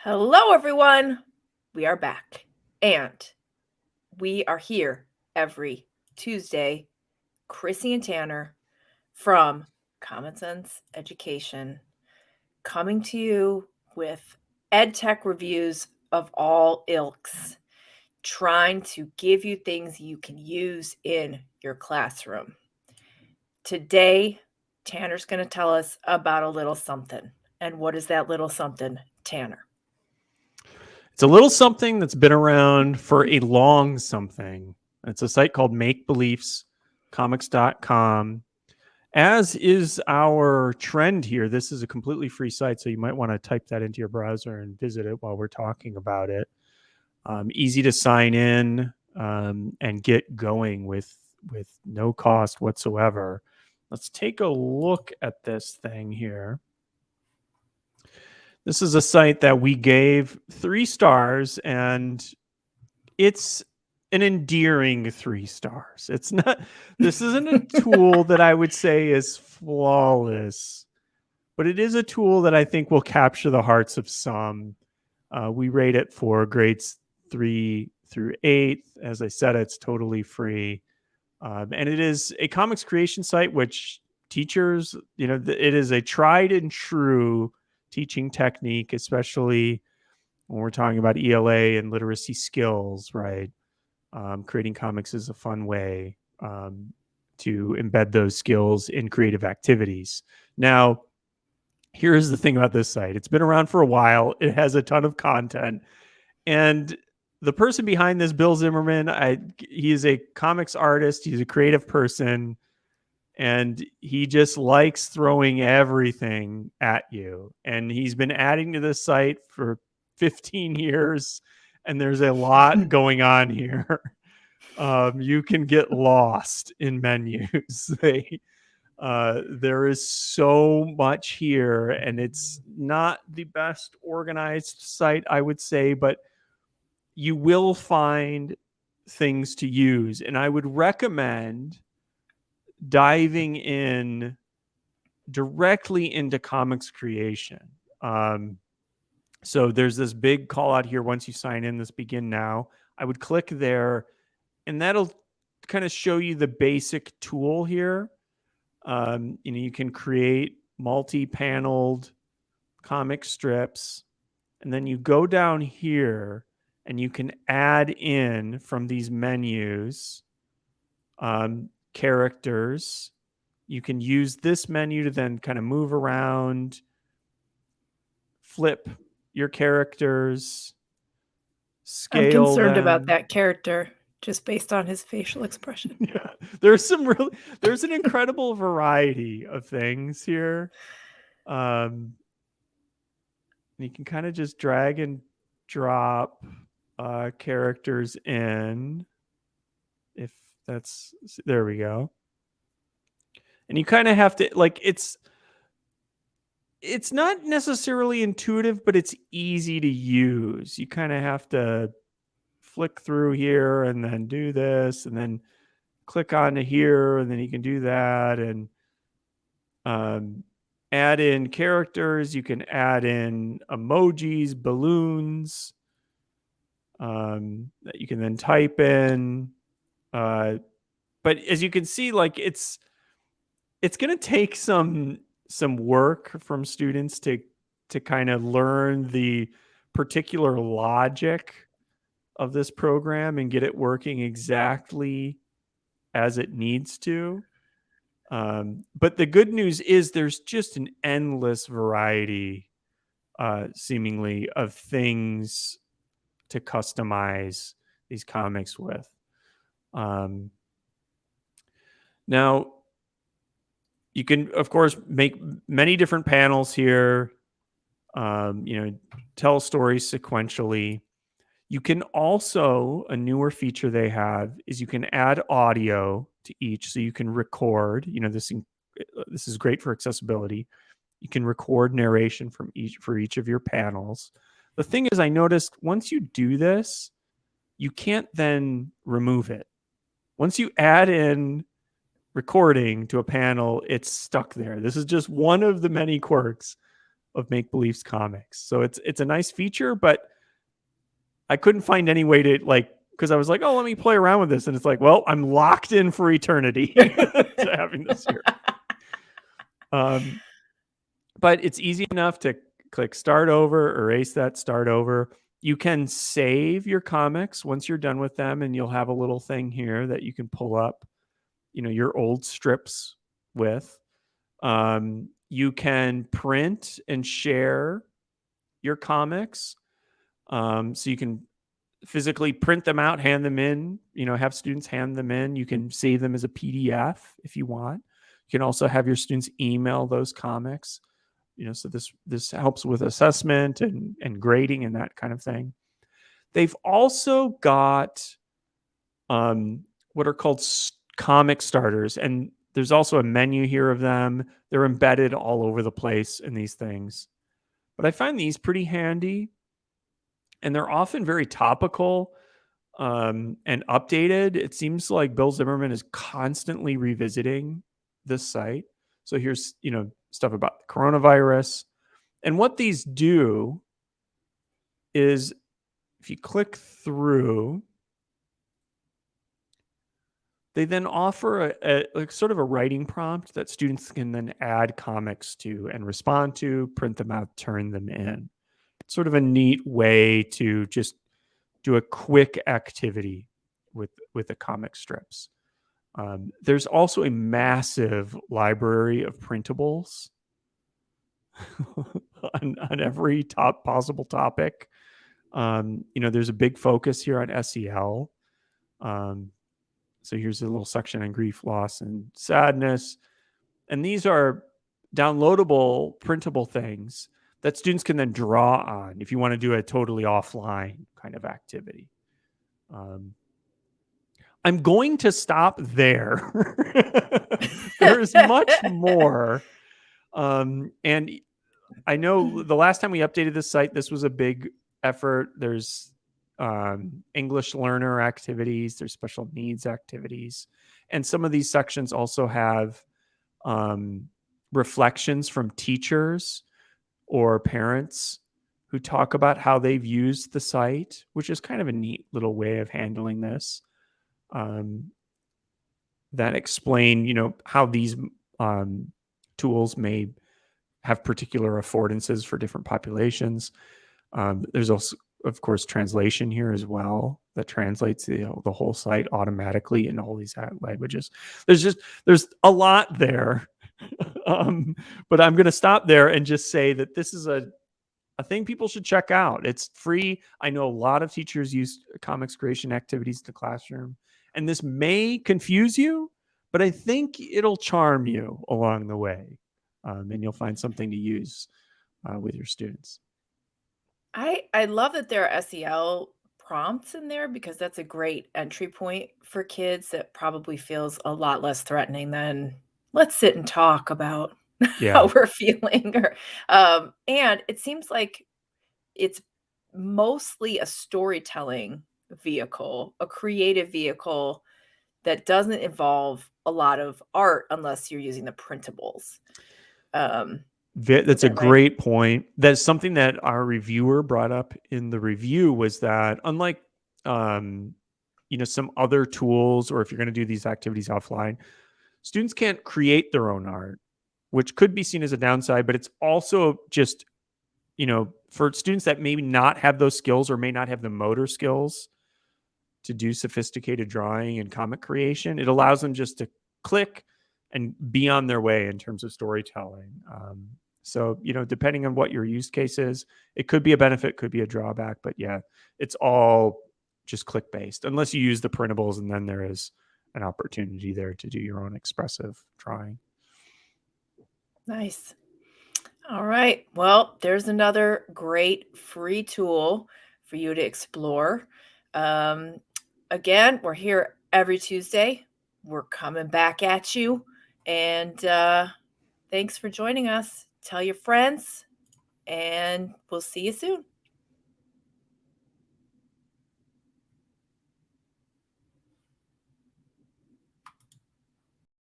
Hello, everyone. We are back, and we are here every Tuesday. Chrissy and Tanner from Common Sense Education coming to you with ed tech reviews of all ilks, trying to give you things you can use in your classroom. Today, Tanner's going to tell us about a little something. And what is that little something, Tanner? It's a little something that's been around for a long something. It's a site called MakeBeliefsComics.com. As is our trend here, this is a completely free site, so you might want to type that into your browser and visit it while we're talking about it. Easy to sign in and get going with no cost whatsoever. Let's take a look at this thing here. This is a site that we gave 3 stars, and it's an endearing 3 stars. It's not, this isn't a tool that I would say is flawless, but it is a tool that I think will capture the hearts of some. We rate it for grades 3 through 8. As I said, it's totally free. And it is a comics creation site, which teachers, it is a tried and true teaching technique, especially when we're talking about ELA and literacy skills, right? Creating comics is a fun way to embed those skills in creative activities. Now, here's the thing about this site. It's been around for a while. It has a ton of content. And the person behind this, Bill Zimmerman, he is a comics artist. He's a creative person. And he just likes throwing everything at you. And he's been adding to this site for 15 years. And there's a lot going on here. You can get lost in menus. There is so much here, and it's not the best organized site, I would say, but you will find things to use. And I would recommend diving in directly into comics creation. So there's this big call out here once you sign in, this begin now. I would click there, and that'll kind of show you the basic tool here. You can create multi-paneled comic strips, and then you go down here and you can add in from these menus characters. You can use this menu to then kind of move around, flip your characters, scale I'm concerned them. about that character just based on his facial expression. Yeah, there's an incredible variety of things here. You can kind of just drag and drop characters in. If that's, there we go. And you kind of have to, like, it's not necessarily intuitive, but it's easy to use. You kind of have to flick through here and then do this and then click onto here, and then you can do that and add in characters. You can add in emojis, balloons that you can then type in. But as you can see, like, it's going to take some work from students to kind of learn the particular logic of this program and get it working exactly as it needs to. But the good news is there's just an endless variety, seemingly, of things to customize these comics with. Now, you can, of course, make many different panels here, tell stories sequentially. You can also, a newer feature they have is you can add audio to each, so you can record. This is great for accessibility. You can record narration for each of your panels. The thing is, I noticed once you do this, you can't then remove it. Once you add in recording to a panel, it's stuck there. This is just one of the many quirks of Make Believe's comics. So it's a nice feature, but I couldn't find any way to because I was like, oh, let me play around with this, and it's like, well, I'm locked in for eternity to having this here. But it's easy enough to click start over, erase that, start over. You can save your comics once you're done with them, and you'll have a little thing here that you can pull up, your old strips with. You can print and share your comics. So you can physically print them out, hand them in, have students hand them in. You can save them as a PDF if you want. You can also have your students email those comics. So this helps with assessment and grading and that kind of thing. They've also got what are called comic starters, and there's also a menu here of them. They're embedded all over the place in these things, but I find these pretty handy, and they're often very topical and updated. It seems like Bill Zimmerman is constantly revisiting this site. So here's stuff about the coronavirus. And what these do is if you click through, they then offer a sort of a writing prompt that students can then add comics to and respond to, print them out, turn them in. It's sort of a neat way to just do a quick activity with the comic strips. There's also a massive library of printables on every possible topic. There's a big focus here on SEL. So here's a little section on grief, loss, and sadness. And these are downloadable, printable things that students can then draw on if you want to do a totally offline kind of activity. I'm going to stop there. There's much more. And I know the last time we updated this site, this was a big effort. There's English learner activities, there's special needs activities. And some of these sections also have reflections from teachers or parents who talk about how they've used the site, which is kind of a neat little way of handling this. That explain, how these tools may have particular affordances for different populations. There's also, of course, translation here as well that translates the whole site automatically in all these languages. There's a lot there, but I'm going to stop there and just say that this is a thing people should check out. It's free. I know a lot of teachers use comics creation activities in the classroom, and this may confuse you, but I think it'll charm you along the way, and you'll find something to use with your students. I love that there are SEL prompts in there because that's a great entry point for kids that probably feels a lot less threatening than let's sit and talk about how we're feeling. And it seems like it's mostly a storytelling vehicle, a creative vehicle that doesn't involve a lot of art unless you're using the printables. That's a great point. That's something that our reviewer brought up in the review, was that unlike some other tools, or if you're going to do these activities offline, students can't create their own art, which could be seen as a downside, but it's also just for students that maybe not have those skills or may not have the motor skills to do sophisticated drawing and comic creation, it allows them just to click and be on their way in terms of storytelling. So, depending on what your use case is, it could be a benefit, could be a drawback, but yeah, it's all just click based, unless you use the printables, and then there is an opportunity there to do your own expressive drawing. Nice. All right. Well, there's another great free tool for you to explore. Again, we're here every Tuesday. We're coming back at you. And thanks for joining us. Tell your friends, and we'll see you soon.